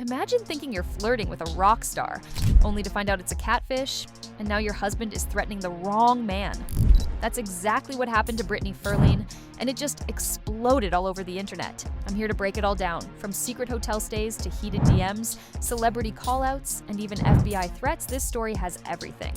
Imagine thinking you're flirting with a rock star, only to find out it's a catfish, and now your husband is threatening the wrong man. That's exactly what happened to Brittany Furlan, and it just exploded all over the internet. I'm here to break it all down, from secret hotel stays to heated DMs, celebrity callouts, and even FBI threats. This story has everything.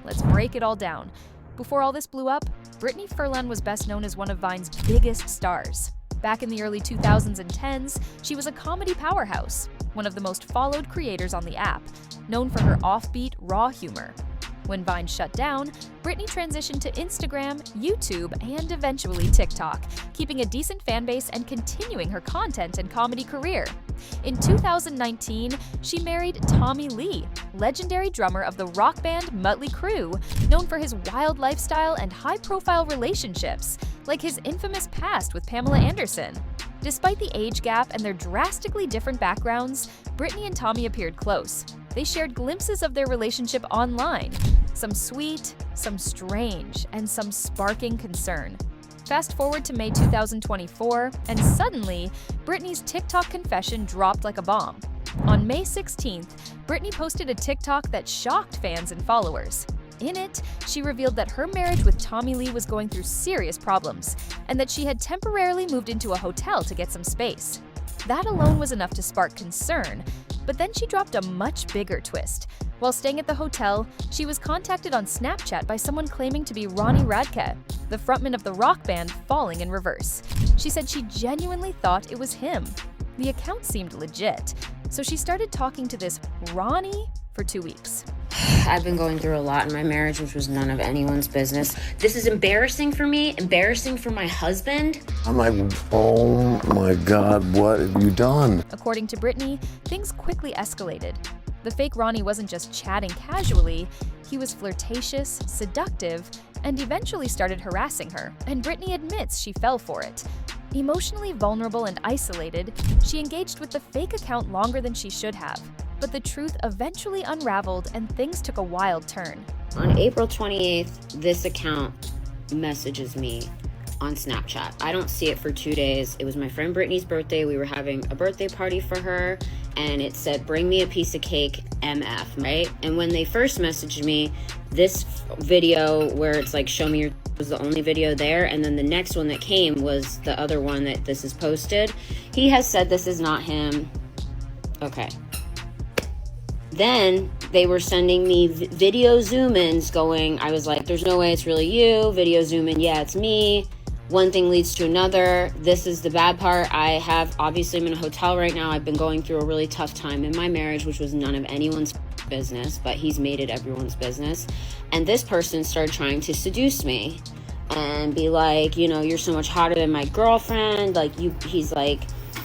Let's break it all down. Before all this blew up, Brittany Furlan was best known as one of Vine's biggest stars. Back in the early 2000s and 10s, she was a comedy powerhouse, one of the most followed creators on the app, known for her offbeat, raw humor. When Vine shut down, Brittany transitioned to Instagram, YouTube, and eventually TikTok, keeping a decent fan base and continuing her content and comedy career. In 2019, she married Tommy Lee, legendary drummer of the rock band Mötley Crüe, known for his wild lifestyle and high-profile relationships, like his infamous past with Pamela Anderson. Despite the age gap and their drastically different backgrounds, Brittany and Tommy appeared close. They shared glimpses of their relationship online, some sweet, some strange, and some sparking concern. Fast forward to May 2024, and suddenly, Brittany's TikTok confession dropped like a bomb. On May 16th, Brittany posted a TikTok that shocked fans and followers. In it, she revealed that her marriage with Tommy Lee was going through serious problems, and that she had temporarily moved into a hotel to get some space. That alone was enough to spark concern, but then she dropped a much bigger twist. While staying at the hotel, she was contacted on Snapchat by someone claiming to be Ronnie Radke, the frontman of the rock band Falling in Reverse. She said she genuinely thought it was him. The account seemed legit, so she started talking to this Ronnie for 2 weeks. I've been going through a lot in my marriage, which was none of anyone's business. This is embarrassing for me, embarrassing for my husband. I'm like, oh my God, what have you done? According to Brittany, things quickly escalated. The fake Ronnie wasn't just chatting casually, he was flirtatious, seductive, and eventually started harassing her, and Brittany admits she fell for it. Emotionally vulnerable and isolated, she engaged with the fake account longer than she should have. But the truth eventually unraveled and things took a wild turn. On April 28th, this account messages me on Snapchat. I don't see it for 2 days. It was my friend Brittany's birthday. We were having a birthday party for her, and it said, "Bring me a piece of cake, MF," right? And when they first messaged me, this video where it's like, "Show me your," was the only video there, and then the next one that came was the other one that this is posted. He has said this is not him. Okay. Then they were sending me video zoom-ins going, I was like, there's no way it's really you. Video zoom in, yeah, it's me. One thing leads to another. This is the bad part. Obviously I'm in a hotel right now. I've been going through a really tough time in my marriage, which was none of anyone's business, but he's made it everyone's business. And this person started trying to seduce me and be like, you're so much hotter than my girlfriend. He's like,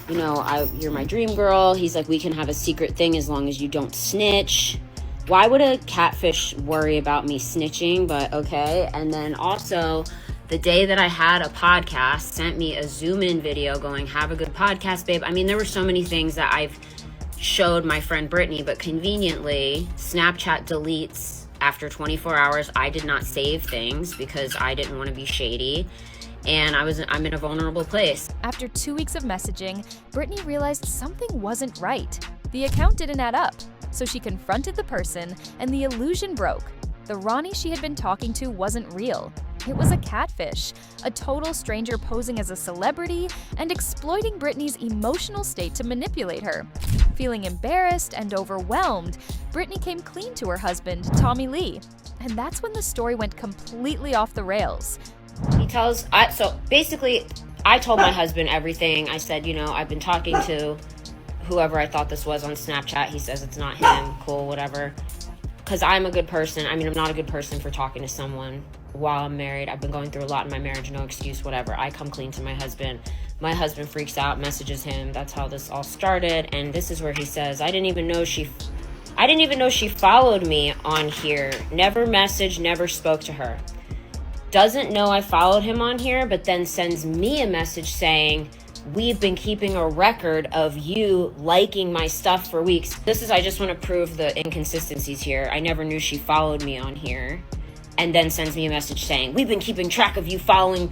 you're my dream girl. He's like, we can have a secret thing as long as you don't snitch. Why would a catfish worry about me snitching? But okay. And then also, the day that I had a podcast, sent me a zoom in video going, have a good podcast, babe. I mean, there were so many things that I've showed my friend Brittany, but conveniently, Snapchat deletes after 24 hours. I did not save things because I didn't want to be shady. And I'm in a vulnerable place. After 2 weeks of messaging, Brittany realized something wasn't right. The account didn't add up, so she confronted the person, and the illusion broke. The Ronnie she had been talking to wasn't real. It was a catfish, a total stranger posing as a celebrity and exploiting Brittany's emotional state to manipulate her. Feeling embarrassed and overwhelmed, Brittany came clean to her husband, Tommy Lee. And that's when the story went completely off the rails. So basically, I told my husband everything. I said, I've been talking to whoever I thought this was on Snapchat. He says it's not him. Cool, whatever. Because I'm a good person. I'm not a good person for talking to someone while I'm married. I've been going through a lot in my marriage. No excuse, whatever. I come clean to my husband. My husband freaks out, messages him. That's how this all started. And this is where he says, I didn't even know she followed me on here. Never messaged, never spoke to her. Doesn't know I followed him on here, but then sends me a message saying, we've been keeping a record of you liking my stuff for weeks. I just want to prove the inconsistencies here. I never knew she followed me on here. And then sends me a message saying, we've been keeping track of you following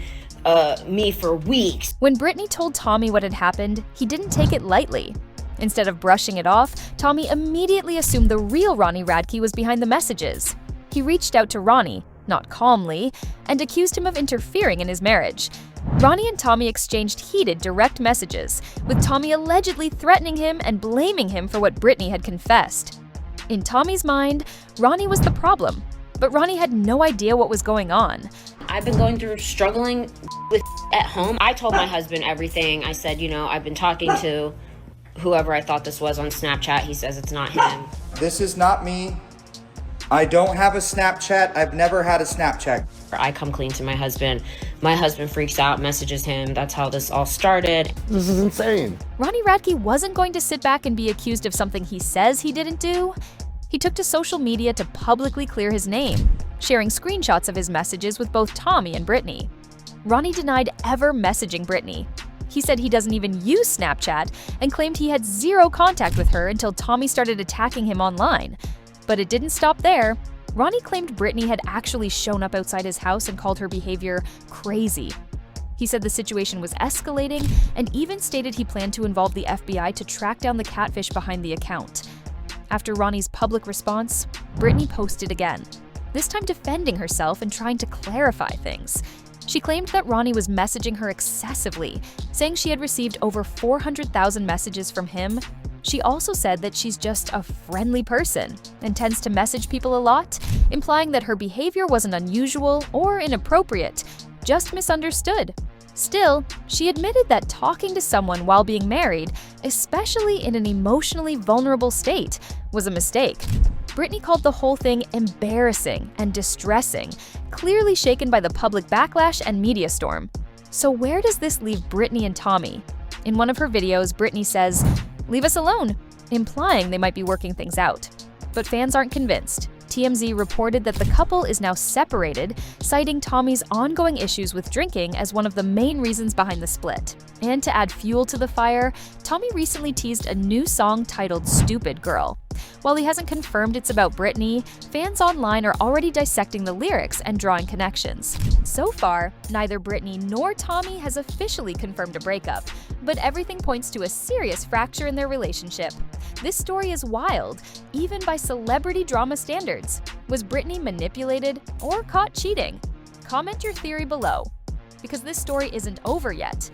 me for weeks. When Brittany told Tommy what had happened, he didn't take it lightly. Instead of brushing it off, Tommy immediately assumed the real Ronnie Radke was behind the messages. He reached out to Ronnie, not calmly, and accused him of interfering in his marriage. Ronnie and Tommy exchanged heated direct messages, with Tommy allegedly threatening him and blaming him for what Brittany had confessed. In Tommy's mind, Ronnie was the problem, but Ronnie had no idea what was going on. I've been going through struggling with at home. I told my husband everything. I said, I've been talking to whoever I thought this was on Snapchat. He says it's not him. This is not me. I don't have a Snapchat. I've never had a Snapchat. I come clean to my husband. My husband freaks out, messages him. That's how this all started. This is insane. Ronnie Radke wasn't going to sit back and be accused of something he says he didn't do. He took to social media to publicly clear his name, sharing screenshots of his messages with both Tommy and Brittany. Ronnie denied ever messaging Brittany. He said he doesn't even use Snapchat and claimed he had zero contact with her until Tommy started attacking him online. But it didn't stop there. Ronnie claimed Brittany had actually shown up outside his house and called her behavior crazy. He said the situation was escalating and even stated he planned to involve the FBI to track down the catfish behind the account. After Ronnie's public response, Brittany posted again, this time defending herself and trying to clarify things. She claimed that Ronnie was messaging her excessively, saying she had received over 400,000 messages from him. She also said that she's just a friendly person and tends to message people a lot, implying that her behavior wasn't unusual or inappropriate, just misunderstood. Still, she admitted that talking to someone while being married, especially in an emotionally vulnerable state, was a mistake. Brittany called the whole thing embarrassing and distressing, clearly shaken by the public backlash and media storm. So where does this leave Brittany and Tommy? In one of her videos, Brittany says, "Leave us alone," implying they might be working things out. But fans aren't convinced. TMZ reported that the couple is now separated, citing Tommy's ongoing issues with drinking as one of the main reasons behind the split. And to add fuel to the fire, Tommy recently teased a new song titled "Stupid Girl." While he hasn't confirmed it's about Brittany, fans online are already dissecting the lyrics and drawing connections. So far, neither Brittany nor Tommy has officially confirmed a breakup, but everything points to a serious fracture in their relationship. This story is wild, even by celebrity drama standards. Was Brittany manipulated or caught cheating? Comment your theory below, because this story isn't over yet.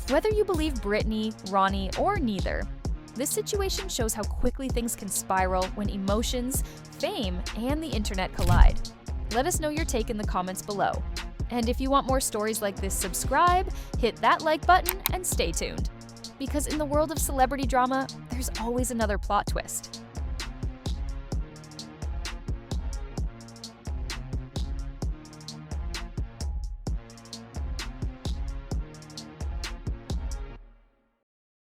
Whether you believe Brittany, Ronnie, or neither, this situation shows how quickly things can spiral when emotions, fame, and the internet collide. Let us know your take in the comments below. And if you want more stories like this, subscribe, hit that like button, and stay tuned. Because in the world of celebrity drama, there's always another plot twist.